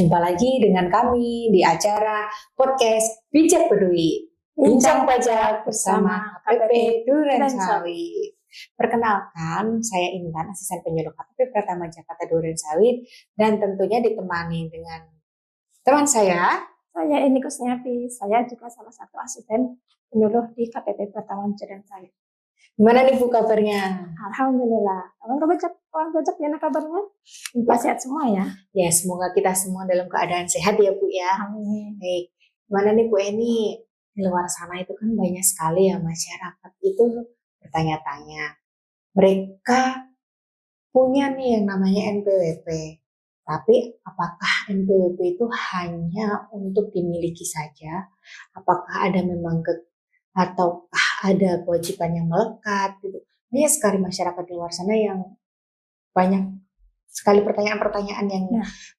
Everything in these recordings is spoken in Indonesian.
Jumpa lagi dengan kami di acara podcast Bijak Peduli, Bincang Pajak bersama KPP Durensawit. Perkenalkan, saya Intan, asisten penyuluh KPP Pratama Jakarta Durensawit, dan tentunya ditemani dengan teman saya. Saya Eni Kusniati, saya juga salah satu asisten penyuluh di KPP Pratama Durensawit. Gimana nih Bu kabarnya? Alhamdulillah. Kawan Bajak gimana kabarnya? Sehat semua ya? Ya, semoga kita semua dalam keadaan sehat ya Bu ya. Amin. Baik, gimana nih Bu Eni? Di luar sana itu kan banyak sekali ya masyarakat itu bertanya-tanya. Mereka punya nih yang namanya NPWP. Tapi apakah NPWP itu hanya untuk dimiliki saja? Apakah ada memang ataukah ada kewajiban yang melekat gitu? Banyak sekali masyarakat di luar sana yang banyak sekali pertanyaan-pertanyaan yang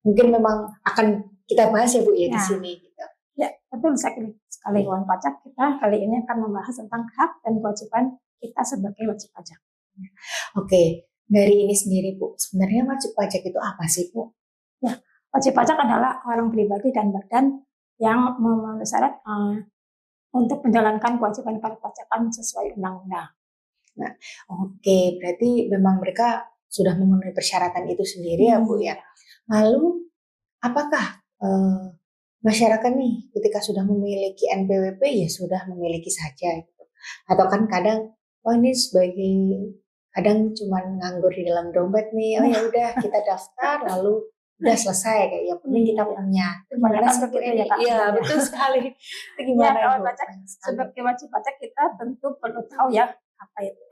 mungkin memang akan kita bahas ya Bu ya di sini gitu. Ya, betul sekali kawan pajak. Kita kali ini akan membahas tentang hak dan kewajiban kita sebagai wajib pajak. Oke, dari ini sendiri Bu, sebenarnya wajib pajak itu apa sih Bu? Ya, wajib pajak adalah orang pribadi dan badan yang memenuhi syarat untuk menjalankan kewajiban perpajakan sesuai undang-undang. Nah, oke, berarti memang mereka sudah memenuhi persyaratan itu sendiri ya Bu ya. Lalu apakah masyarakat nih ketika sudah memiliki NPWP ya sudah memiliki saja gitu. Atau kan kadang ini sebagai kadang cuma nganggur di dalam dompet nih, ya udah kita daftar lalu udah selesai kayak yang penting kita punya. Gimana sih Bu Eni? Iya, betul sekali. Itu gimana ya, kawan pajak sebagai wajib pajak kita tentu perlu tahu ya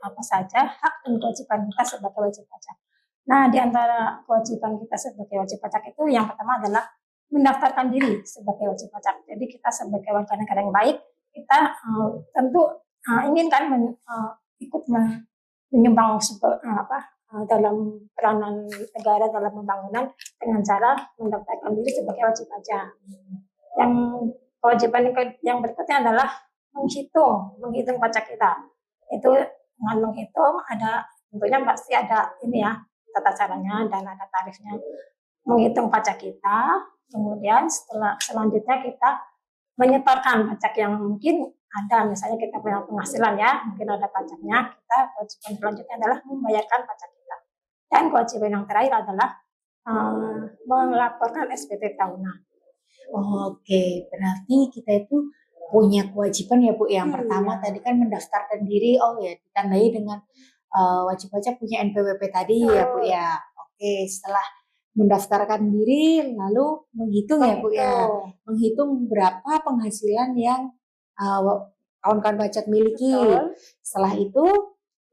apa saja hak dan kewajiban kita sebagai wajib pajak. Nah, di antara kewajiban kita sebagai wajib pajak itu yang pertama adalah mendaftarkan diri sebagai wajib pajak. Jadi kita sebagai warga negara yang baik, kita tentu inginkan ikut menyumbang dalam peranan negara dalam pembangunan dengan cara mendaftarkan diri sebagai wajib pajak. Yang kewajiban yang berikutnya adalah menghitung pajak kita. Itu dengan menghitung tentunya pasti ada ini ya tata caranya dan ada tarifnya. Menghitung pajak kita, kemudian selanjutnya kita menyetorkan pajak yang mungkin ada, misalnya kita punya penghasilan ya, mungkin ada pajaknya, kita kewajiban selanjutnya adalah membayarkan pajak kita. Dan kewajiban yang terakhir adalah melaporkan SPT tahunan. Oke, berarti kita itu punya kewajiban ya Bu. Yang pertama tadi kan mendaftarkan diri, ya ditandai dengan wajib pajak punya NPWP tadi ya Bu ya. Oke, setelah mendaftarkan diri lalu menghitung ya Bu ya. Menghitung berapa penghasilan yang kawan-kawan pajak miliki. Betul. Setelah itu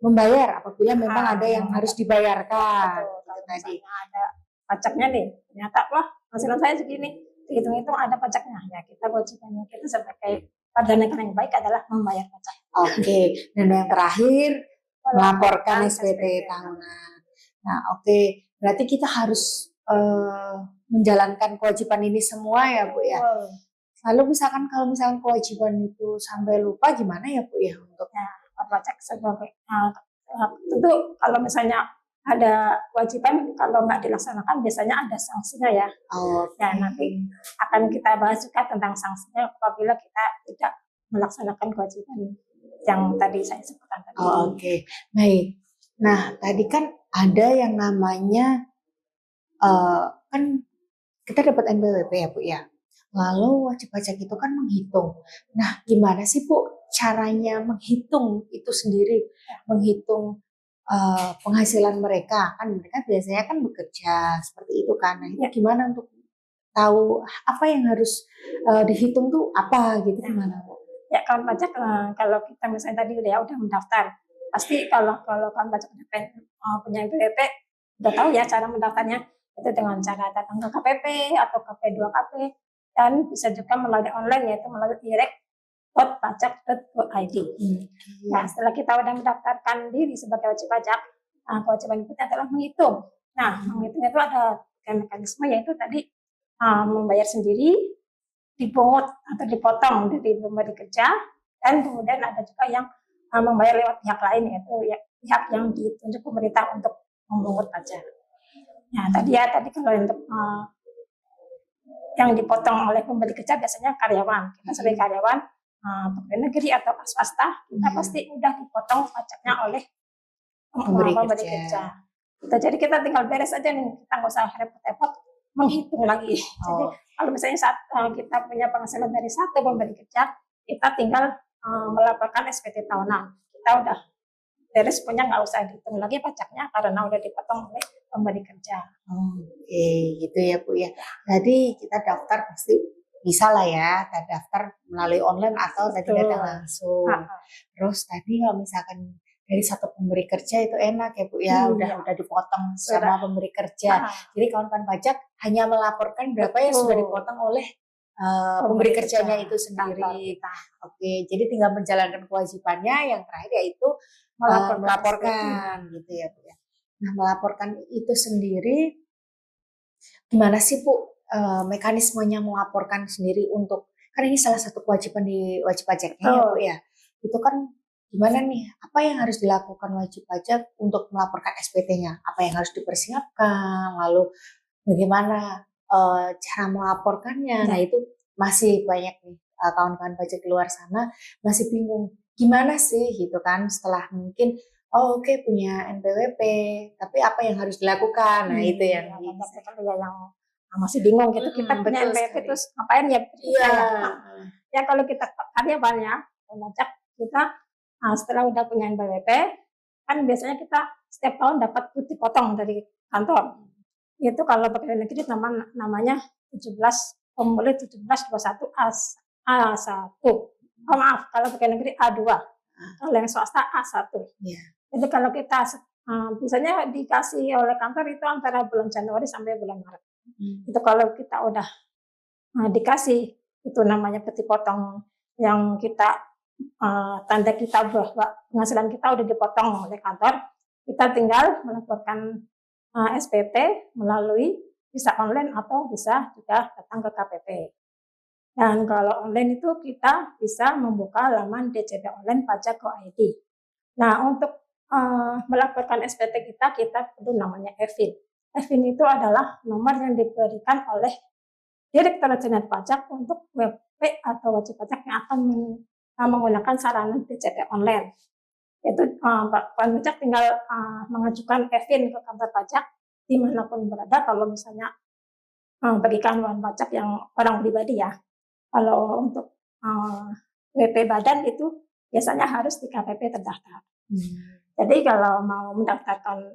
membayar apabila memang ada yang harus dibayarkan. Kalau tadi ada pajaknya nih, ternyata penghasilan saya segini, hitung-hitung ada pajaknya. Ya kita kewajibannya kita sebagai warga negara yang baik adalah membayar pajak. Oke, dan yang terakhir melaporkan SPT tahunan. Nah, oke, berarti kita harus menjalankan kewajiban ini semua ya Bu ya. Lalu misalkan kalau misalkan kewajiban itu sampai lupa gimana ya Bu ya untuknya pajak sebagai tentu kalau misalnya ada kewajiban kalau nggak dilaksanakan biasanya ada sanksinya ya. Ya nanti akan kita bahas juga tentang sanksinya apabila kita tidak melaksanakan kewajiban yang tadi saya sebutkan tadi. Oke, baik. Nah tadi kan ada yang namanya kan kita dapat NPWP ya Bu ya. Lalu wajib pajak itu kan menghitung. Nah, gimana sih Bu caranya menghitung itu sendiri? Menghitung penghasilan mereka. Kan mereka biasanya kan bekerja seperti itu kan. Nah, itu gimana untuk tahu apa yang harus dihitung tuh apa gitu gimana Bu? Ya, kawan pajak kalau kita misalnya tadi udah mendaftar. Pasti kalau kawan pajak punya NPWP udah tahu ya cara mendaftarnya. Itu dengan cara datang ke KPP atau KP2KP. Dan bisa juga melalui online yaitu melalui direct.pajak.go.id. Nah, setelah kita sudah mendaftarkan diri sebagai wajib pajak, kewajiban berikutnya adalah menghitung. Nah, menghitung itu ada mekanisme yaitu tadi membayar sendiri, dipungut atau dipotong dari pemberi kerja, dan kemudian ada juga yang membayar lewat pihak lain yaitu pihak yang ditunjuk pemerintah untuk memungut pajak. Nah, tadi kalau untuk yang dipotong oleh pemberi kerja biasanya karyawan. Kita sebagai karyawan pegawai negeri atau swasta, kita pasti udah dipotong pajaknya oleh Pemberi pemberi kerja. kerja. Jadi kita tinggal beres aja nih, kita nggak usah repot-repot menghitung lagi. Jadi kalau misalnya saat kita punya penghasilan dari satu pemberi kerja, kita tinggal melaporkan SPT tahunan. Kita udah beres punya, nggak usah dihitung lagi pajaknya karena udah dipotong oleh pemberi kerja. Oke, gitu ya Bu ya. Jadi kita daftar pasti bisa lah ya, kita daftar melalui online atau tadi datang langsung. Terus tadi kalau misalkan dari satu pemberi kerja itu enak ya Bu ya, udah dipotong sama pemberi kerja. Jadi kawan-kawan pajak hanya melaporkan berapa yang sudah dipotong oleh pemberi kerjanya itu sendiri. Oke, jadi tinggal menjalankan kewajibannya. Yang terakhir yaitu melaporkan gitu ya Bu ya. Nah, melaporkan itu sendiri gimana sih Bu mekanismenya melaporkan sendiri untuk, kan ini salah satu kewajiban di wajib pajaknya ya Bu ya. Itu kan gimana nih, apa yang harus dilakukan wajib pajak untuk melaporkan SPT-nya? Apa yang harus dipersiapkan? Lalu bagaimana cara melaporkannya? Nah, itu masih banyak nih kawan-kawan pajak di luar sana masih bingung. Gimana sih gitu kan, setelah mungkin oke, punya NPWP, tapi apa yang harus dilakukan? Nah, itu yang masih bingung gitu. Kita punya NPWP terus ngapain ya? Ya kalau kita karyawannya pajak, kita setelah udah punya NPWP, kan biasanya kita setiap tahun dapat cuti potong dari kantor. Itu kalau pegawai negeri namanya 17 1721 A1. Maaf, kalau pegawai negeri A2. Kalau yang swasta A1. Jadi kalau kita biasanya dikasih oleh kantor itu antara bulan Januari sampai bulan Maret. Itu kalau kita udah dikasih, itu namanya peti potong yang kita tanda kita bahwa penghasilan kita udah dipotong oleh kantor, kita tinggal melaporkan SPT melalui bisa online atau bisa juga datang ke KPP. Dan kalau online itu kita bisa membuka laman DJP online pajak.go.id. Nah, untuk melaporkan SPT kita perlu namanya EVIN. EVIN itu adalah nomor yang diberikan oleh Direktorat Jenderal Pajak untuk WP atau wajib pajak yang akan menggunakan sarana DJP online. Itu Pak Pajak tinggal mengajukan EVIN ke kantor pajak dimanapun berada. Kalau misalnya bagi kawan pajak yang orang pribadi ya, kalau untuk WP badan itu biasanya harus di KPP terdaftar. Jadi kalau mau mendaftarkan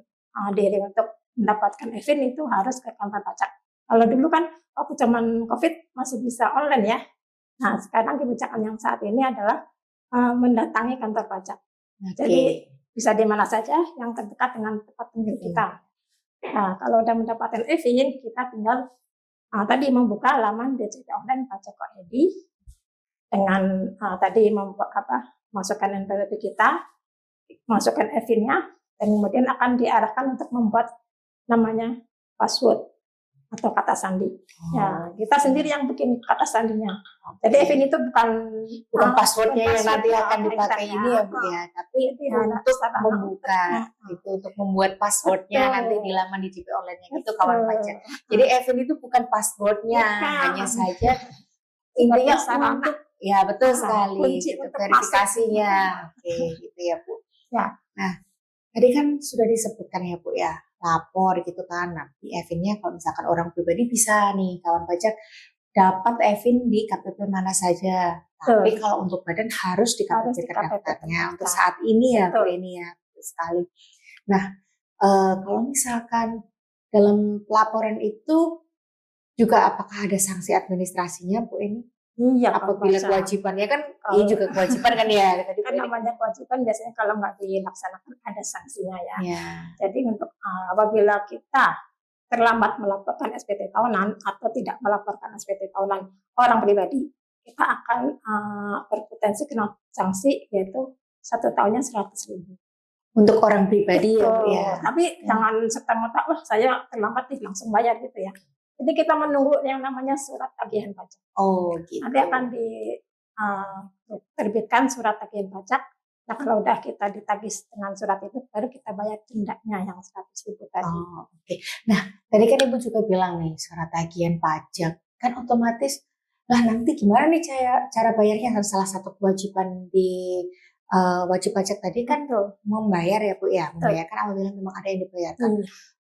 diri untuk mendapatkan EVIN itu harus ke kantor pajak. Kalau dulu kan waktu zaman COVID masih bisa online ya. Nah, sekarang kebijakan yang saat ini adalah mendatangi kantor pajak. Jadi bisa di mana saja yang terdekat dengan tempat tinggal kita. Nah, kalau udah mendapatkan EVIN, kita tinggal tadi membuka laman DJP online pajak.go.id dengan tadi masukkan NPWP kita, masukkan EVIN-nya, dan kemudian akan diarahkan untuk membuat namanya password atau kata sandi. Ya, kita sendiri yang bikin kata sandinya. Jadi EVIN itu bukan passwordnya yang nanti akan dipakai ini ya Bu ya, tapi untuk membuka itu, untuk membuat passwordnya nanti di laman DJP online-nya gitu kawan pajak. Jadi EVIN itu bukan passwordnya, hanya saja intinya untuk ya betul sekali gitu, verifikasinya. Oke, gitu ya Bu. Nah, tadi kan sudah disebutkan ya Bu ya, lapor gitu kan. Nanti EVIN-nya kalau misalkan orang pribadi bisa nih kawan pajak dapat EVIN di KPP mana saja. Tapi kalau untuk badan harus di KPP terdaftarnya untuk saat ini ya Bu ini ya, betul sekali. Nah, kalau misalkan dalam pelaporan itu juga apakah ada sanksi administrasinya Bu ini? Iya, apabila kewajibannya kan ini juga kewajiban kan ya. Tadi kan namanya kewajiban biasanya kalau nggak dilaksanakan ada sanksinya ya. Jadi untuk apabila kita terlambat melaporkan SPT tahunan atau tidak melaporkan SPT tahunan orang pribadi, kita akan berpotensi kena sanksi yaitu 1 tahunnya 100.000. Untuk orang pribadi ya. Tapi jangan serta-merta saya terlambat nih langsung bayar gitu ya. Jadi kita menunggu yang namanya surat tagihan pajak. Gitu. Nanti akan diterbitkan surat tagihan pajak. Nah, kalau udah kita ditagih dengan surat itu, baru kita bayar dendanya yang 100.000 tadi. Nah, tadi kan Ibu juga bilang nih surat tagihan pajak. kan otomatis lah nanti gimana nih cara bayarnya. Salah satu kewajiban di wajib pajak tadi kan membayar ya Bu ya, membayarkan apabila memang ada yang dibayarkan.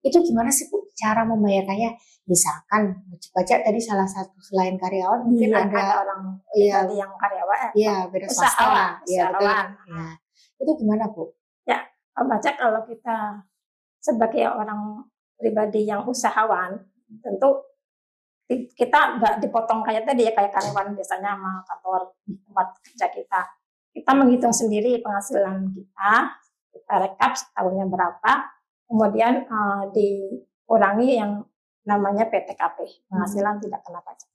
Itu gimana sih Bu cara membayarkannya? Misalkan wajib pajak tadi salah satu selain karyawan mungkin ada orang iya yang karyawan, beda swasta, iya betul. Ya. Itu gimana Bu? Ya, pajak kalau kita sebagai orang pribadi yang usahawan, tentu kita nggak dipotong kayak tadi ya, kayak karyawan biasanya sama kantor tempat kerja kita. Kita menghitung sendiri penghasilan kita rekap setahunnya berapa, kemudian dikurangi yang namanya PTKP, penghasilan tidak kena pajak.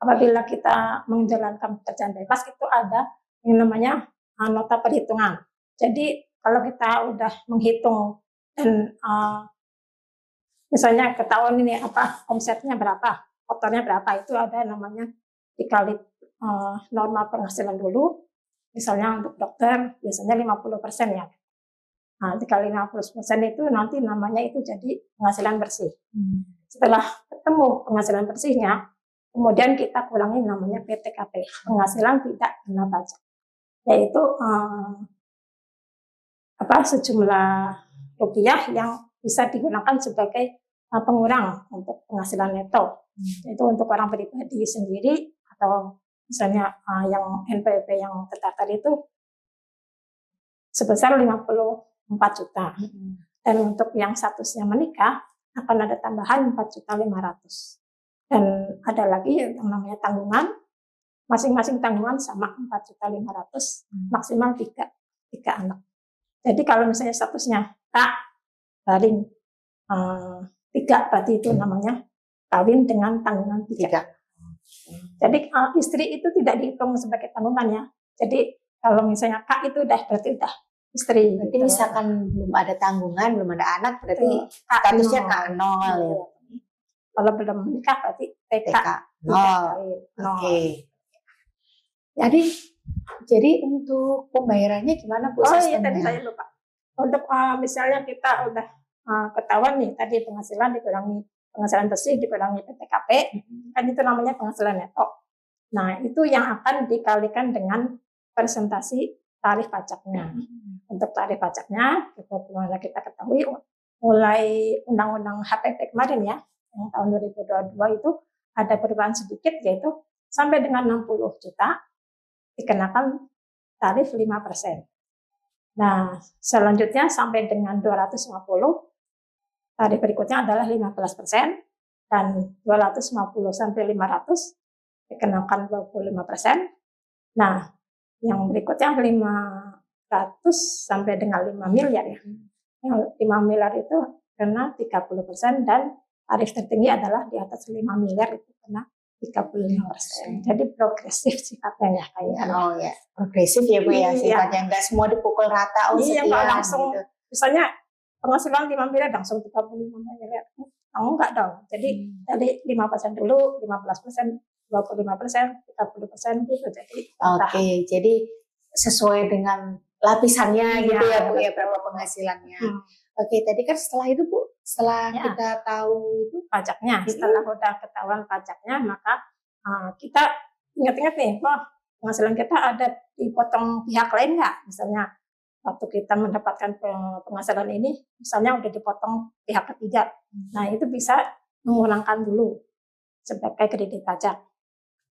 Apabila kita menjalankan pekerjaan bebas, itu ada yang namanya nota perhitungan. Jadi kalau kita udah menghitung dan misalnya ketahuan ini omsetnya berapa, kotornya berapa, itu ada namanya dikali norma penghasilan dulu. Misalnya untuk dokter biasanya 50% ya. Nah, dikali 50% itu nanti namanya itu jadi penghasilan bersih. Setelah ketemu penghasilan bersihnya, kemudian kita kurangi namanya PTKP, penghasilan tidak kena pajak. Yaitu sejumlah rupiah yang bisa digunakan sebagai pengurang untuk penghasilan neto. Itu untuk orang pribadi sendiri atau misalnya yang NPWP yang terdaftar itu sebesar 54 juta. Dan untuk yang statusnya menikah akan ada tambahan 4.500.000. Dan ada lagi yang namanya tanggungan, masing-masing tanggungan sama 4.500.000, maksimal 3 anak. Jadi kalau misalnya statusnya Kak Baring 3, berarti itu namanya kawin dengan tanggungan 3. Jadi istri itu tidak dihitung sebagai tanggungan ya. Jadi kalau misalnya Kak itu berarti udah istri. Berarti gitu. Misalkan belum ada tanggungan, belum ada anak, berarti statusnya K0 ya. Kalau belum menikah berarti TK 0. Oke. Jadi untuk pembayarannya gimana Bu? Iya tadi saya lupa. Untuk misalnya kita udah ketahuan nih tadi penghasilan dikurangi, penghasilan bersih dikurangi PTKP, kan itu namanya penghasilan neto. Nah, itu yang akan dikalikan dengan presentasi tarif pajaknya. Untuk tarif pajaknya, kita ketahui mulai Undang-Undang HPP kemarin ya, yang tahun 2022 itu ada perubahan sedikit, yaitu sampai dengan 60 juta dikenakan tarif 5%. Nah, selanjutnya sampai dengan 250, tarif berikutnya adalah 15%, dan 250 sampai 500 dikenakan 25%. Nah, yang berikutnya 500 sampai dengan 5 miliar ya. Yang 5 miliar itu kena 30%, dan tarif tertinggi adalah di atas 5 miliar itu kena 35%. Jadi progresif sifatnya ya kayak. Oh ya, progresif ya Bu ya sifatnya, nggak semua dipukul rata sekian langsung gitu. Misalnya penghasilan 5 miliar langsung 35 miliar. Enggak dong. Jadi dari 5% dulu, 15%, 25%, 30% gitu. Jadi jadi sesuai dengan lapisannya gitu ya Bu ya, berapa penghasilannya. Oke, tadi kan setelah itu Bu, setelah kita tahu itu pajaknya, setelah udah ketahuan pajaknya, maka kita ingat-ingat nih, penghasilan kita ada dipotong pihak lain nggak? Misalnya waktu kita mendapatkan penghasilan ini, misalnya udah dipotong pihak ketiga. Nah, itu bisa mengurangkan dulu sebagai kredit pajak.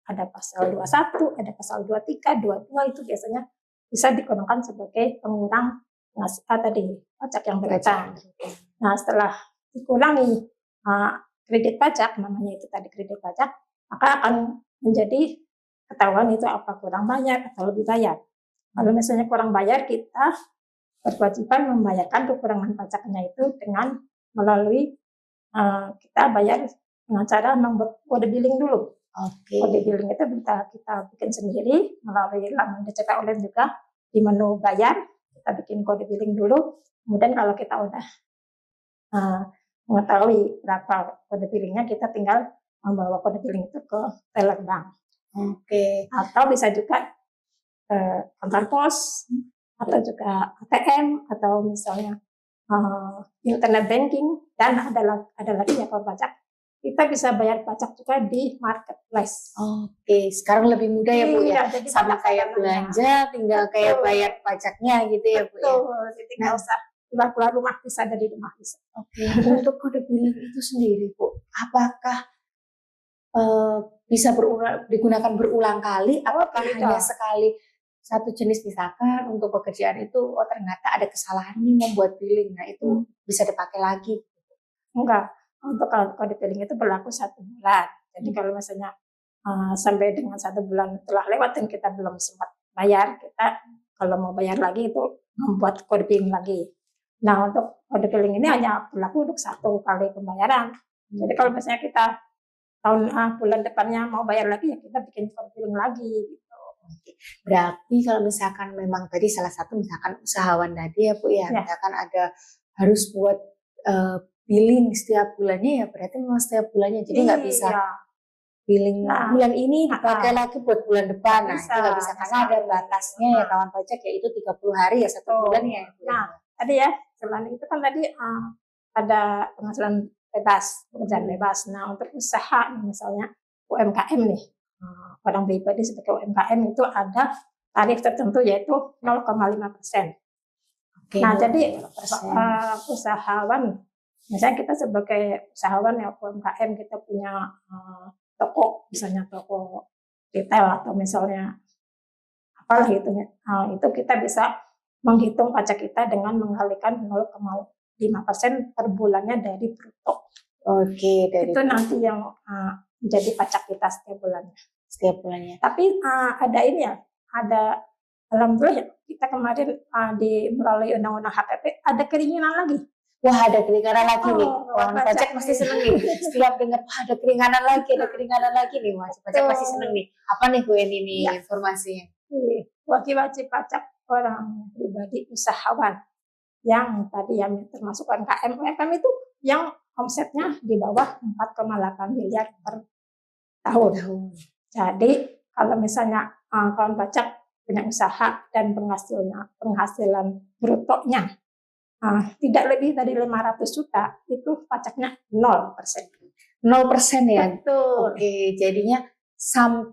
Ada pasal 21, ada pasal 23, 22 itu biasanya bisa digunakan sebagai pengurang pajak yang berhutang. Nah, setelah dikurangi kredit pajak, namanya itu tadi kredit pajak, maka akan menjadi ketahuan itu apa kurang bayar atau lebih bayar. Kalau misalnya kurang bayar, kita berkewajiban membayarkan kekurangan pajaknya itu dengan melalui kita bayar dengan cara membuat kode billing dulu. Kode billing itu kita bikin sendiri melalui laman DCP online juga. Di menu bayar kita bikin kode billing dulu. Kemudian kalau kita udah mengetahui berapa kode billingnya, kita tinggal membawa kode billing itu ke teller bank. Atau bisa juga kantor pos, atau juga ATM, atau misalnya internet banking, dan ada lagi ya kalau pajak kita bisa bayar pajak juga di marketplace. Oke, sekarang lebih mudah ya Bu ya. Iya, jadi Sama banyak kayak sarana. belanja, tinggal kayak Betul. bayar pajaknya gitu ya Bu ya. Betul, jadi nggak usah keluar rumah, bisa dari rumah bisa. Oke, untuk kode billing itu sendiri Bu, apakah bisa digunakan berulang kali, apakah tidak. hanya sekali satu jenis, misalkan untuk pekerjaan itu, oh ternyata ada kesalahan nih membuat billing, nah itu bisa dipakai lagi? Enggak, untuk kode billing itu berlaku 1 bulan. Jadi kalau misalnya sampai dengan 1 bulan telah lewat dan kita belum sempat bayar, kita kalau mau bayar lagi itu membuat kode billing lagi. Nah, untuk kode billing ini hanya berlaku untuk 1 kali pembayaran. Jadi kalau misalnya kita bulan depannya mau bayar lagi, ya kita bikin kode billing lagi gitu. Berarti kalau misalkan memang tadi salah satu misalkan usahawan tadi ya Bu ya, misalkan ada harus buat billing setiap bulannya, ya berarti memang setiap bulannya, jadi nggak bisa billing bulan ini dipakai lagi buat bulan depan. Nah, itu nggak bisa karena ada batasnya ya kawan pajak, yaitu 30 hari ya 1 bulan ya. Nah, tadi ya selain itu kan tadi ada penghasilan bebas, pekerjaan bebas. Nah, untuk usaha misalnya UMKM nih, orang pribadi sebagai UMKM itu ada tarif tertentu yaitu 0,5%. Nah, jadi usahawan, misalnya kita sebagai usahawan ya UMKM, kita punya toko, misalnya toko retail atau misalnya apalah gitu, itu kita bisa menghitung pajak kita dengan mengalihkan 0,5% per bulannya dari bruto. Oke, dari itu nanti yang menjadi pajak kita setiap bulannya. Tapi ada ini ya, ada alhamdulillah kita kemarin melalui undang-undang HPP ada keringanan lagi. Wah, ada keringanan lagi nih. Kawan pajak pasti seneng nih. Setiap dengar ada keringanan lagi nih. Wajib pajak pasti seneng nih. Apa nih Bu Eni nih informasinya? Wajib pajak orang pribadi usahawan yang tadi yang termasuk UMKM. UMKM itu yang omsetnya di bawah 4,8 miliar per tahun. Jadi kalau misalnya kawan pajak punya usaha dan penghasilan brutonya tidak lebih dari 500 juta, itu pajaknya 0%. 0% ya? Betul. Oke, jadinya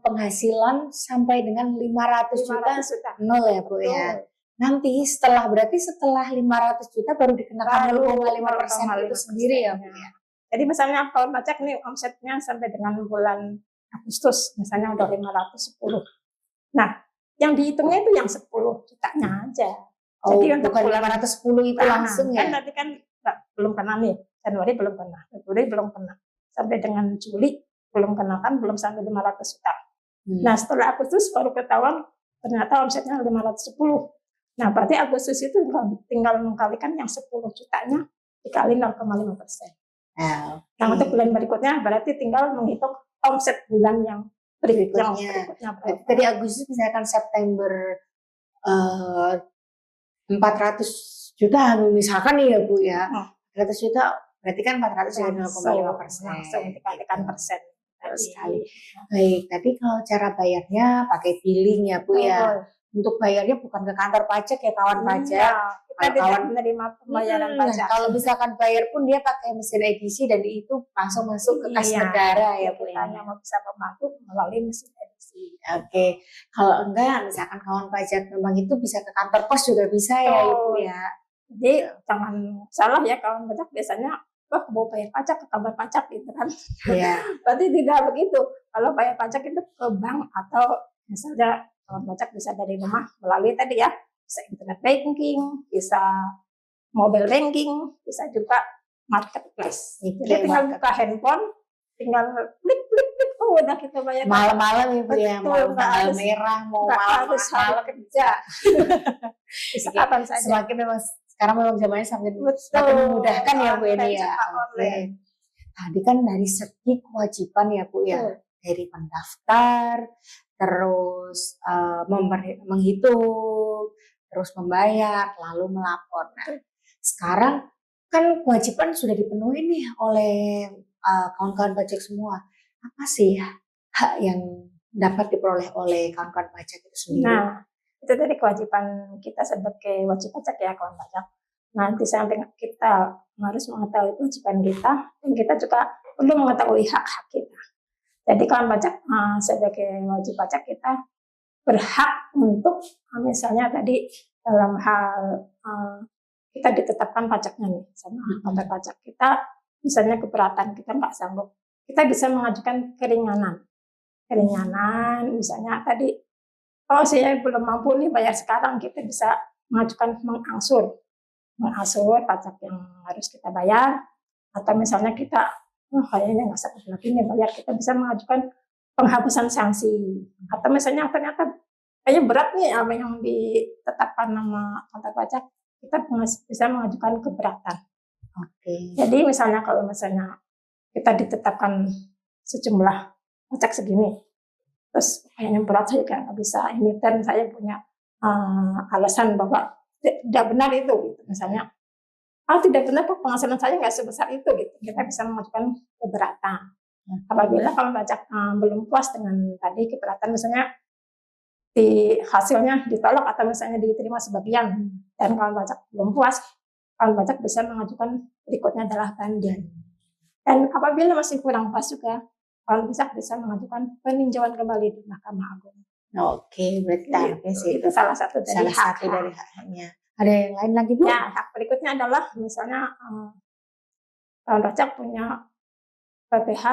penghasilan sampai dengan 500 juta 0 ya Bu ya? Nanti berarti setelah 500 juta baru dikenakan 0,5% itu sendiri ya Bu ya? Jadi misalnya kawan pajak nih omsetnya sampai dengan bulan Agustus, misalnya udah 510. Nah, yang dihitungnya itu yang 10 jutanya aja. Jadi untuk bulan 510 itu langsung ya? Kan tadi kan belum kena nih, Januari belum kena, Februari belum kena, sampai dengan Juli belum kena, kan belum sampai 500 juta. Nah, setelah Agustus baru ketahuan ternyata omsetnya 510. Nah, berarti Agustus itu tinggal mengkalikan yang 10 jutanya dikali 0,5%. Nah, untuk bulan berikutnya berarti tinggal menghitung omset bulan yang berikutnya. Tadi Agustus misalkan September 400 juta misalkan nih ya Bu ya, 400 juta berarti kan 400 ya 0,5%. Langsung dikalikan persen. Sekali. Baik, tadi kalau cara bayarnya pakai billing ya Bu ya. Untuk bayarnya bukan ke kantor pajak ya kawan pajak. Kita tidak menerima pembayaran pajak. Kalau misalkan bayar pun dia pakai mesin edisi dan itu langsung masuk ke kas negara ya Bu. Kita hanya bisa membantu melalui mesin edisi. Oke, kalau enggak misalkan kawan pajak memang itu bisa ke kantor pos juga bisa ya Ibu ya. Jadi jangan salah ya kawan pajak biasanya mau bayar pajak ke kantor pajak gitu kan. Iya. Berarti tidak begitu. Kalau bayar pajak itu ke bank atau misalnya kawan pajak bisa dari rumah melalui tadi ya, bisa internet banking, bisa mobile banking, bisa juga marketplace. Jadi tinggal buka handphone, tinggal klik, udah kita bayar. Malam-malam Ibu ya, mau tanggal merah, mau malam kerja. Bisa kapan saja. Semakin memang sekarang memang zamannya semakin memudahkan ya Bu Eni ya. Tadi kan dari segi kewajiban ya Bu ya, dari mendaftar, terus menghitung, terus membayar, lalu melapor. Nah, sekarang kan kewajiban sudah dipenuhi nih oleh kawan-kawan pajak semua. Apa sih hak yang dapat diperoleh oleh kawan-kawan pajak itu sendiri? Nah, itu tadi kewajiban kita sebagai wajib pajak ya kawan pajak. Nah, di samping kita harus mengetahui kewajiban kita, dan kita juga perlu mengetahui hak-hak kita. Jadi kawan pajak sebagai wajib pajak kita berhak untuk misalnya tadi dalam hal kita ditetapkan pajaknya nih sama kantor pajak kita, misalnya keberatan kita nggak sanggup, kita bisa mengajukan keringanan misalnya tadi, oh saya belum mampu nih bayar sekarang, kita bisa mengajukan mengangsur pajak yang harus kita bayar, atau misalnya kita kayaknya nggak sanggup lagi nih bayar, kita bisa mengajukan penghapusan sanksi, atau misalnya ternyata kayaknya berat nih apa yang ditetapkan nama kantor pajak, kita bisa mengajukan keberatan. Jadi misalnya kalau misalnya kita ditetapkan sejumlah pajak segini, terus kayaknya berat, saya kayak nggak bisa ini, dan saya punya alasan bahwa tidak benar itu, gitu. Misalnya tidak benar, penghasilan saya nggak sebesar itu, gitu. Kita bisa mengajukan keberatan. Apabila kalau pajak belum puas dengan tadi keberatan, misalnya di hasilnya ditolak atau misalnya diterima sebagian, dan kalau pajak belum puas, kalau pajak bisa mengajukan berikutnya adalah banding. Dan apabila masih kurang pas juga, kalau bisa mengajukan peninjauan kembali di Mahkamah Agung. Oke, berarti itu salah satu dari haknya. Ada yang lain lagi, Bu? Ya, hak berikutnya adalah misalnya kawan pajak punya PPh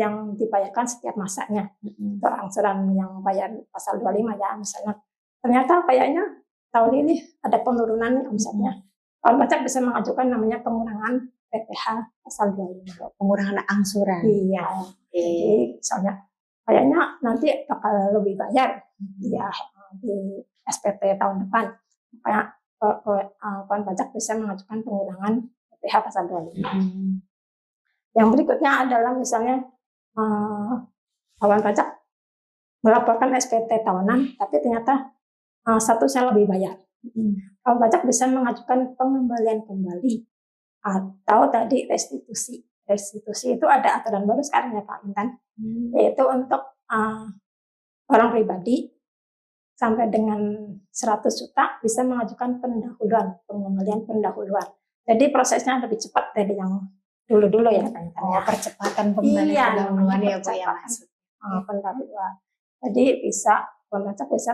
yang dibayarkan setiap masanya. Itu angsuran yang bayar pasal 25 ya, misalnya ternyata kayaknya tahun ini ada penurunan misalnya. Kawan pajak bisa mengajukan namanya pengurangan PPh pasal 25. Pengurangan angsuran. Iya. Jadi misalnya kayaknya nanti bakal lebih bayar ya di SPT tahun depan. Kayak kawan pajak bisa mengajukan pengurangan PPh pasal 25. Yang berikutnya adalah misalnya kawan pajak melaporkan SPT tahunan, tapi ternyata statusnya lebih bayar. Kawan pajak bisa mengajukan pengembalian kembali atau tadi restitusi. Restitusi itu ada aturan baru sekarang ya Pak Intan, yaitu untuk orang pribadi sampai dengan 100 juta bisa mengajukan pendahuluan, pengembalian pendahuluan. Jadi prosesnya lebih cepat dari yang dulu-dulu ya Pak Intan. Percepatan pengembalian pendahuluan ya Bu ya Mas. Pendahuluan. Jadi kawan pajak bisa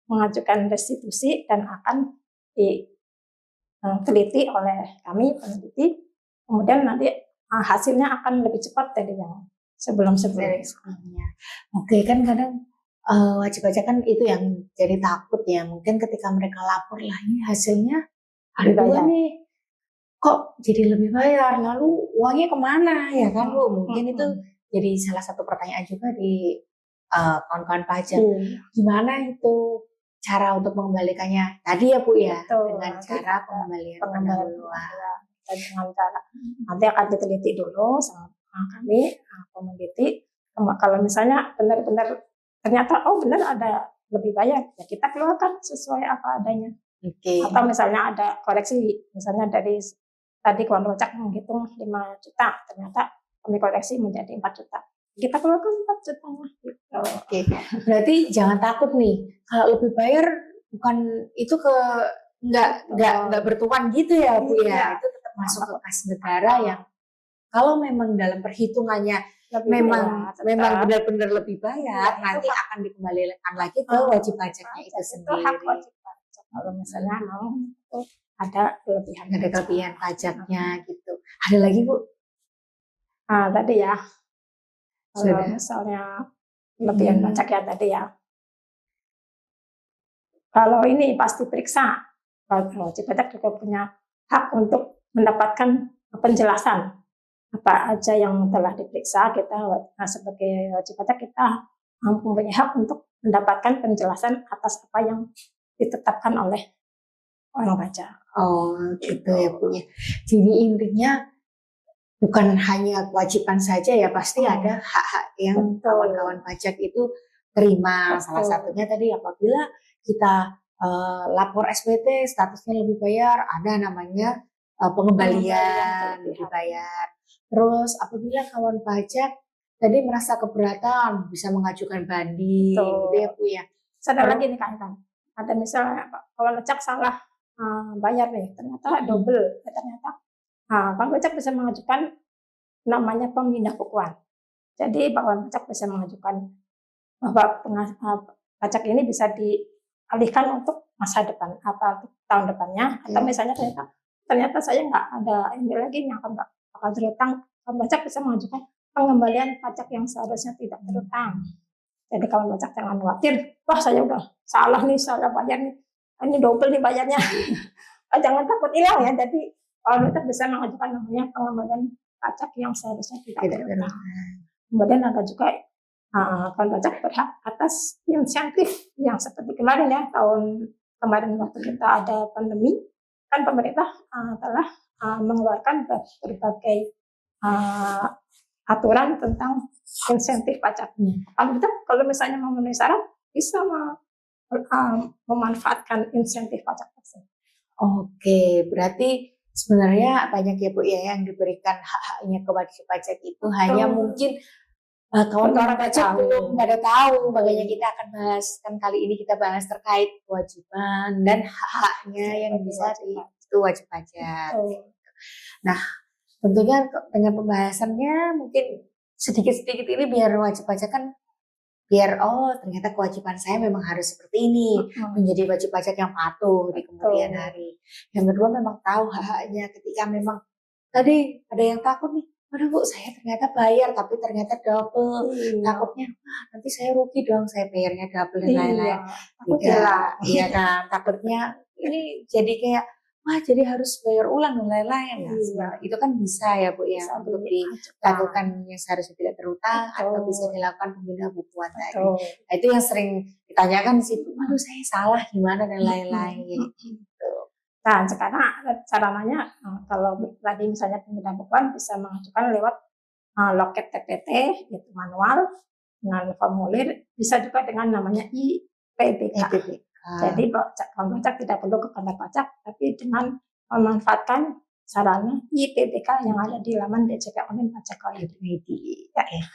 mengajukan restitusi dan akan diteliti oleh kami peneliti. Kemudian nanti hasilnya akan lebih cepat dari yang sebelum-sebelumnya. Oke, kan kadang wajib pajak kan itu yang jadi takut ya. Mungkin ketika mereka lapor lah ini hasilnya hari nih kok jadi lebih bayar, lalu uangnya kemana ya kan Bu? Mungkin itu jadi salah satu pertanyaan juga di kawan-kawan pajak. Gimana itu cara untuk mengembalikannya? Tadi ya Bu ya, dengan cara pengembalian pendahuluan. Dengan cara nanti akan diteliti dulu sama kami peneliti. Kalau misalnya benar-benar ternyata benar ada lebih bayar, ya kita keluarkan sesuai apa adanya. Atau misalnya ada koreksi, misalnya dari tadi kawan pajak menghitung 5 juta, ternyata kami koreksi menjadi 4 juta. Kita keluarkan 4 jutanya. Gitu. Oke, berarti jangan takut nih kalau lebih bayar bukan itu ke nggak bertuan gitu ya Bu ya. Itu tetap masuk ke kas negara yang kalau memang dalam perhitungannya memang benar-benar lebih bayar, nanti akan dikembalikan lagi ke wajib pajaknya itu sendiri. Itu hak wajib pajak. Kalau misalnya mau ada kelebihan pajaknya gitu. Ada lagi Bu? Tadi ya. Kalau misalnya kelebihan pajak ya tadi ya. Kalau ini pasti periksa. Wajib pajak juga punya hak untuk mendapatkan penjelasan apa aja yang telah diperiksa. Kita sebagai wajib pajak kita mempunyai hak untuk mendapatkan penjelasan atas apa yang ditetapkan oleh orang pajak. Oh gitu ya Bu ya. Jadi intinya bukan hanya kewajiban saja ya, pasti ada hak-hak yang kawan-kawan pajak itu terima. Salah satunya tadi apabila kita lapor SPT statusnya lebih bayar, ada namanya pengembalian dibayar. Terus apabila kawan pajak tadi merasa keberatan bisa mengajukan banding gitu ya Bu ya. Ada lagi nih Kak Intan. Ada misalnya kawan pajak salah bayar nih, ternyata double. Ternyata kawan pajak bisa mengajukan namanya pemindah bukuan. Jadi kawan pajak bisa mengajukan bahwa pajak ini bisa dialihkan untuk masa depan atau untuk tahun depannya, atau misalnya ternyata saya nggak ada ini lagi yang akan bakal terutang, kawan pajak bisa mengajukan pengembalian pajak yang seharusnya tidak terutang. Jadi kawan pajak jangan khawatir, wah saya udah salah nih, salah bayar nih, ini double nih bayarnya. Jangan takut hilang ya. Jadi kawan pajak bisa mengajukan namanya pengembalian pajak yang seharusnya tidak terutang. Kemudian ada juga kawan pajak berhak atas insentif yang seperti kemarin ya, tahun kemarin waktu kita ada pandemi, kan pemerintah telah mengeluarkan berbagai aturan tentang insentif pajaknya. Kalau misalnya memenuhi syarat, bisa memanfaatkan insentif pajak tersebut. Oke, berarti sebenarnya banyak ya Bu ya yang diberikan hak-haknya ke wajib pajak itu. Hanya mungkin kawan-kawan pajak belum pada tahu, makanya kita akan bahas, kan kali ini kita bahas terkait kewajiban dan hak-haknya yang bisa itu wajib pajak. Nah, tentunya dengan pembahasannya mungkin sedikit-sedikit ini biar wajib pajak kan biar ternyata kewajiban saya memang harus seperti ini, menjadi wajib pajak yang patuh di kemudian hari. Yang kedua memang tahu hak-haknya ketika memang tadi ada yang takut nih, aduh Bu saya ternyata bayar tapi ternyata double, takutnya nanti saya rugi dong, saya bayarnya double dan lain-lain. Iya kan, takutnya ini jadi kayak wah jadi harus bayar ulang dan lain-lain. Nah, itu kan bisa ya Bu ya, untuk dilakukan yang seharusnya tidak terutang atau bisa dilakukan pemindah bukuan tadi. Nah, itu yang sering ditanyakan sih, aduh saya salah gimana dan lain-lain. Nah, sekarang caranya kalau tadi misalnya pemindahan bukuan bisa mengajukan lewat loket TPT, yaitu manual dengan formulir, bisa juga dengan namanya IPBK. Jadi kawan pajak tidak perlu ke kantor pajak, tapi dengan memanfaatkan sarana IPBK yang ada di laman DJP Online Pajak.id. Ya.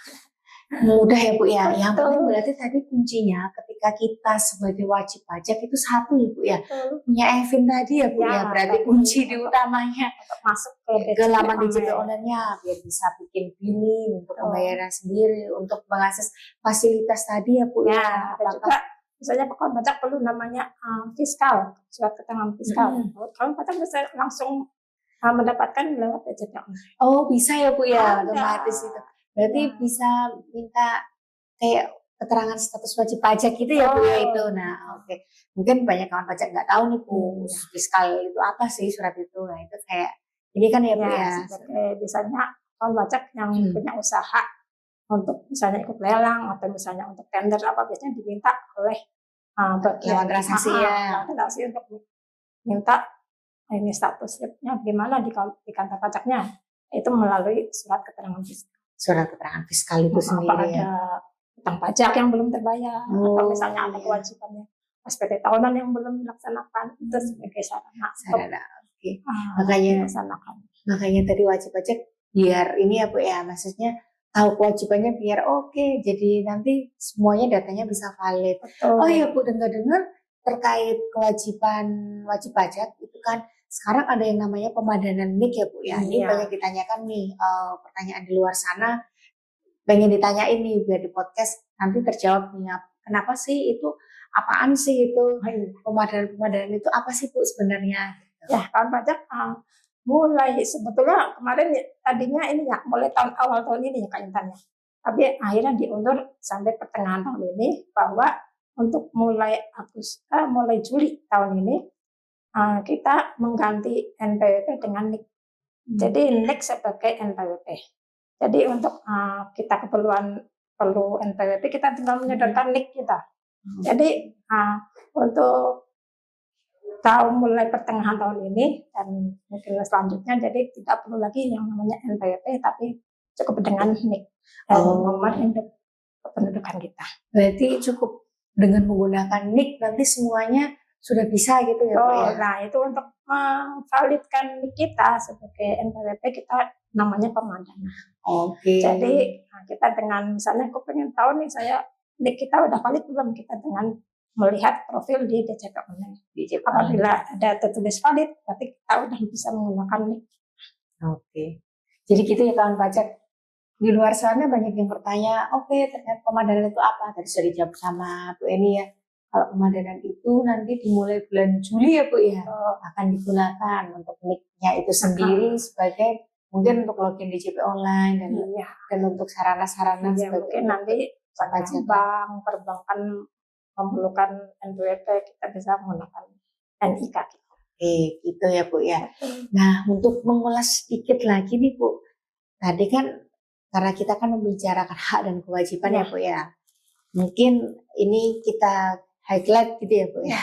Mudah ya Bu ya. Yang penting berarti tadi kuncinya ketika kita sebagai wajib pajak itu satu ya Bu ya. Punya Evin tadi ya Bu ya. Berarti kunci di utamanya untuk masuk ke laman DJP Online-nya biar bisa bikin billing untuk pembayaran sendiri, untuk mengakses fasilitas tadi ya Bu ya. Juga misalnya kawan pajak perlu namanya fiskal, surat keterangan fiskal. Kawan pajak bisa langsung mendapatkan lewat DJP Online. Oh bisa ya Bu ya, otomatis itu. Berarti bisa minta kayak keterangan status wajib pajak gitu ya Bu ya itu. Nah oke. Mungkin banyak kawan pajak nggak tahu nih Bu, fiskal itu apa sih surat itu. Nah itu kayak ini kan ya Bu ya. Seperti misalnya kawan pajak yang punya usaha untuk misalnya ikut lelang atau misalnya untuk tender apa biasanya diminta oleh bagian transaksi ya. Transaksi untuk minta ini statusnya gimana di kantor pajaknya. Itu melalui surat keterangan fiskal. Surat keterangan fiskal itu sendiri ya. Ada utang pajak yang belum terbayar atau misalnya ada kewajibannya SPT tahunan yang belum dilaksanakan, itu sebagai sarana. Oke. Makanya tadi wajib pajak biar ini ya Bu ya, maksudnya tahu kewajibannya biar oke. Jadi nanti semuanya datanya bisa valid. Oh ya Bu, dengar-dengar terkait kewajiban wajib pajak itu kan sekarang ada yang namanya pemadanan NIK ya Bu ya. Ini banyak ditanyakan nih, pertanyaan di luar sana pengen ditanyain nih biar di podcast nanti terjawab nih, kenapa sih itu, apaan sih itu pemadanan itu apa sih Bu sebenarnya? Ya kawan pajak mulai sebetulnya kemarin tadinya ini ya mulai awal tahun ini ya kaitannya, tapi akhirnya diundur sampai pertengahan tahun ini, bahwa untuk mulai Juli tahun ini kita mengganti NPWP dengan NIK. Jadi NIK sebagai NPWP. Jadi untuk kita perlu NPWP kita tinggal menyodorkan NIK kita. Jadi untuk mulai pertengahan tahun ini dan mungkin selanjutnya, jadi tidak perlu lagi yang namanya NPWP, tapi cukup dengan NIK dan nomor induk kependudukan kita. Berarti cukup dengan menggunakan NIK nanti semuanya sudah bisa gitu ya Pak ya? Nah itu untuk memvalidkan NIK kita sebagai NPWP kita namanya pemadanan. Jadi kita dengan misalnya aku pengen tahu nih saya NIK kita udah valid belum, kita dengan melihat profil di DJP Online. DJP online. Apabila ada tertulis valid, berarti kita udah bisa menggunakan nih. Oke. Jadi gitu ya kawan pajak. Di luar sana banyak yang bertanya, oke terkait pemadanan itu apa? Tadi sudah dijawab sama Bu Eni ya. Kalau pemadanan itu nanti dimulai bulan Juli ya Bu ya, akan digunakan untuk nick-nya itu sendiri sebagai mungkin untuk login DJP online dan untuk sarana-sarana sebagai mungkin nanti bank perbankan memerlukan NPWP, kita bisa menggunakan NIK. Oke, gitu ya Bu ya. Nah, untuk mengulas sedikit lagi nih Bu, tadi kan karena kita kan membicarakan hak dan kewajiban ya Bu ya. Mungkin ini kita highlight gitu ya Bu ya.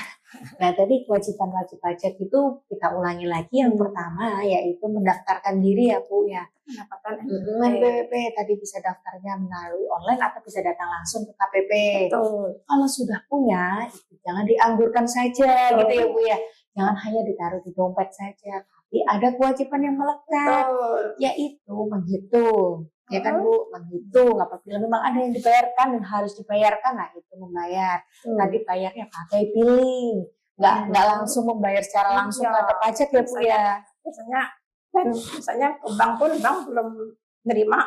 Nah tadi kewajiban wajib pajak itu kita ulangi lagi. Yang pertama yaitu mendaftarkan diri ya Bu ya. Mendapatkan NPWP tadi bisa daftarnya melalui online atau bisa datang langsung ke KPP. Betul. Kalau sudah punya itu jangan dianggurkan saja gitu ya Bu ya. Jangan hanya ditaruh di dompet saja, tapi ada kewajiban yang melekat, yaitu menghitung. Ya kan Bu, menghitung apabila memang ada yang dibayarkan dan harus dibayarkan, nah itu membayar. Tadi bayarnya pakai billing, nggak langsung membayar secara langsung ke pajak ya Bu ya. Misalnya ke bank pun bank belum menerima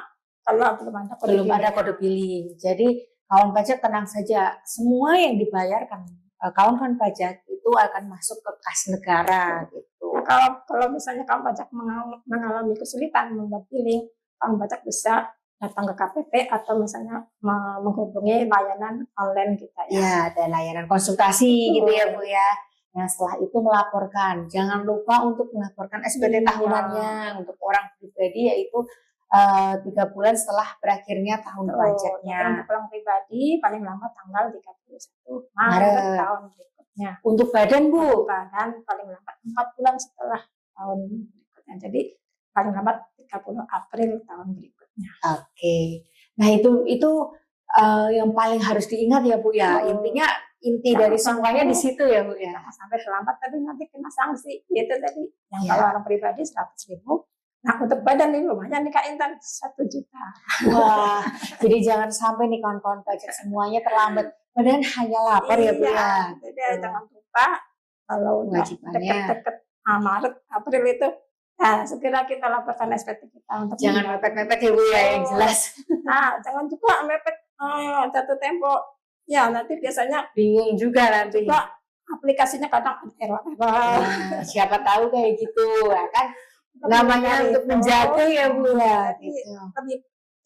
kalau belum ada kode billing. Jadi kawan pajak tenang saja, semua yang dibayarkan kawan-kawan pajak itu akan masuk ke kas negara gitu. Nah, kalau misalnya kawan pajak mengalami kesulitan membuat billing, kawan pajak bisa datang ke KPP atau misalnya menghubungi layanan online kita ya. Ya, ada layanan konsultasi gitu ya Bu ya. Nah setelah itu melaporkan, jangan lupa untuk melaporkan SPT tahunannya untuk orang pribadi yaitu 3 bulan setelah berakhirnya tahun pajaknya. Untuk orang pribadi paling lambat tanggal 31 Maret tahun berikutnya. Untuk badan Bu? Badan paling lambat 4 bulan setelah tahun berikutnya. Jadi paling lambat 30 April tahun berikutnya. Oke. Nah itu yang paling harus diingat ya Bu ya. Intinya inti dari semuanya di situ ya Bu ya. Sampai terlambat tapi nanti kena sanksi. Itu tadi yang kalau orang pribadi 100.000. Nah untuk badan ini lumayan nih Kak Intan 1 juta. Wah, jadi jangan sampai nih kawan-kawan pajak semuanya terlambat. Padahal hanya lapor ya Bu ya. Jadi jangan lupa kalau deket-deket Maret, April itu, nah segera kita laporkan SPT kita untuk jangan mepet-mepet ya Bu ya yang jelas. Nah jangan juga mepet jatuh tempo. Ya nanti biasanya bingung juga nanti. Juga aplikasinya kadang ada error. Nah, siapa tahu kayak gitu ya kan. Namanya untuk menjaga ya Bu ya. Gitu. Lebih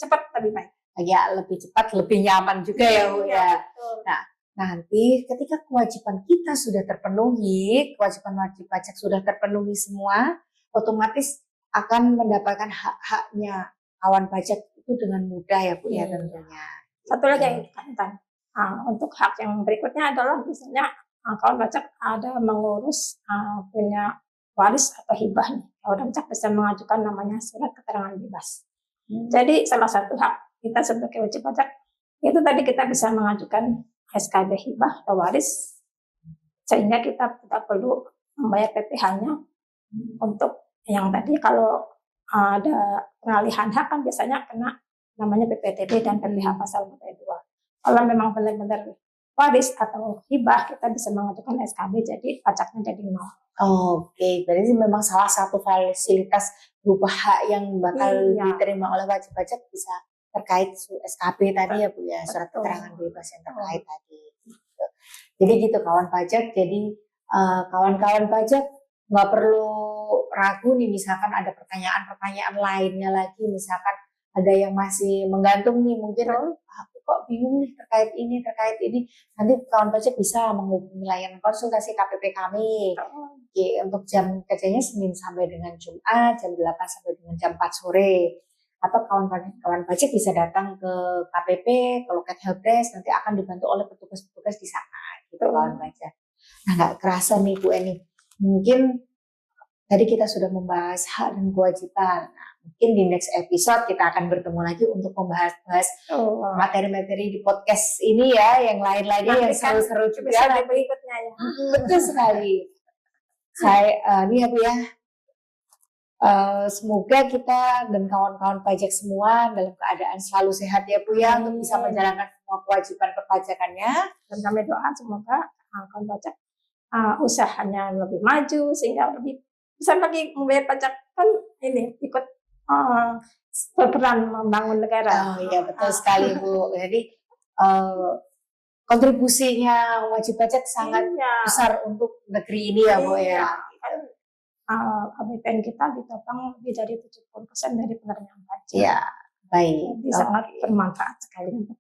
cepat lebih baik. Ya lebih cepat lebih nyaman juga ya Bu ya. Nah nanti ketika kewajiban kita sudah terpenuhi, kewajiban wajib pajak sudah terpenuhi semua, otomatis akan mendapatkan hak-haknya kawan pajak itu dengan mudah ya Bu ya tentunya. Satu lagi yang Intan. Untuk hak yang berikutnya adalah misalnya kawan pajak ada mengurus punya waris atau hibah nih. Kawan pajak bisa mengajukan namanya surat keterangan bebas. Jadi salah satu hak kita sebagai wajib pajak itu tadi kita bisa mengajukan SKB hibah atau waris sehingga kita tidak perlu membayar PPh-nya untuk yang tadi kalau ada pengalihan hak kan biasanya kena namanya PPdb dan PPh pasal 42. Kalau memang benar-benar waris atau hibah kita bisa mengajukan SKB jadi pajaknya jadi 0. Oke, berarti memang salah satu fasilitas berupa hak yang bakal diterima oleh wajib pajak bisa terkait SKB tadi ya Bu ya, surat keterangan bebas yang terkait tadi. Gitu. Jadi gitu kawan pajak, jadi kawan-kawan pajak nggak perlu ragu nih misalkan ada pertanyaan-pertanyaan lainnya lagi, misalkan ada yang masih menggantung nih mungkin aku kok bingung nih terkait ini nanti kawan pajak bisa menghubungi layanan konsultasi KPP kami. Oke, untuk jam kerjanya Senin sampai dengan Jumat jam 8 sampai dengan jam 4 sore atau kawan pajak bisa datang ke KPP ke loket helpdesk, nanti akan dibantu oleh petugas-petugas di sana gitu kawan pajak. Nah nggak kerasa nih Bu Eni, mungkin tadi kita sudah membahas hak dan kewajiban. Nah, mungkin di next episode kita akan bertemu lagi untuk membahas materi-materi di podcast ini ya, yang lain-lainnya yang seru-seru juga nanti berikutnya ya. Betul sekali. Saya ini ya Bu ya. Semoga kita dan kawan-kawan pajak semua dalam keadaan selalu sehat ya Bu ya, untuk bisa menjalankan semua kewajiban perpajakannya. Dan kami doa semoga kawan pajak usahanya lebih maju sehingga lebih bisa lagi membayar pajak kan ini ikut berperan membangun negara. Oh iya betul sekali Bu. Jadi kontribusinya wajib pajak sangat Iya. besar untuk negeri ini ya Bu Iya, ya. kan APBN kita ditopang lebih dari 70% dari penerimaan pajak. Iya, baik. Jadi sangat bermanfaat sekali untuk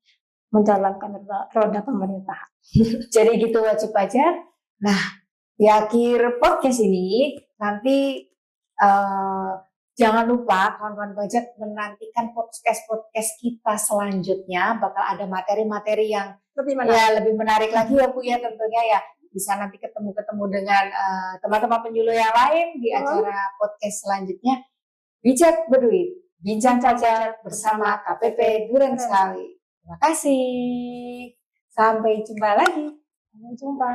menjalankan roda pemerintahan. Jadi gitu wajib pajak. Nah, di akhir podcast ini nanti jangan lupa kawan-kawan pajak menantikan podcast kita selanjutnya, bakal ada materi-materi yang lebih menarik lagi ya Bu ya, tentunya ya. Bisa nanti ketemu dengan teman-teman penyuluh yang lain di acara podcast selanjutnya. Bijak Berduit, bincang pajak bersama KPP Duren Sawit. Terima kasih. Sampai jumpa lagi. Sampai jumpa.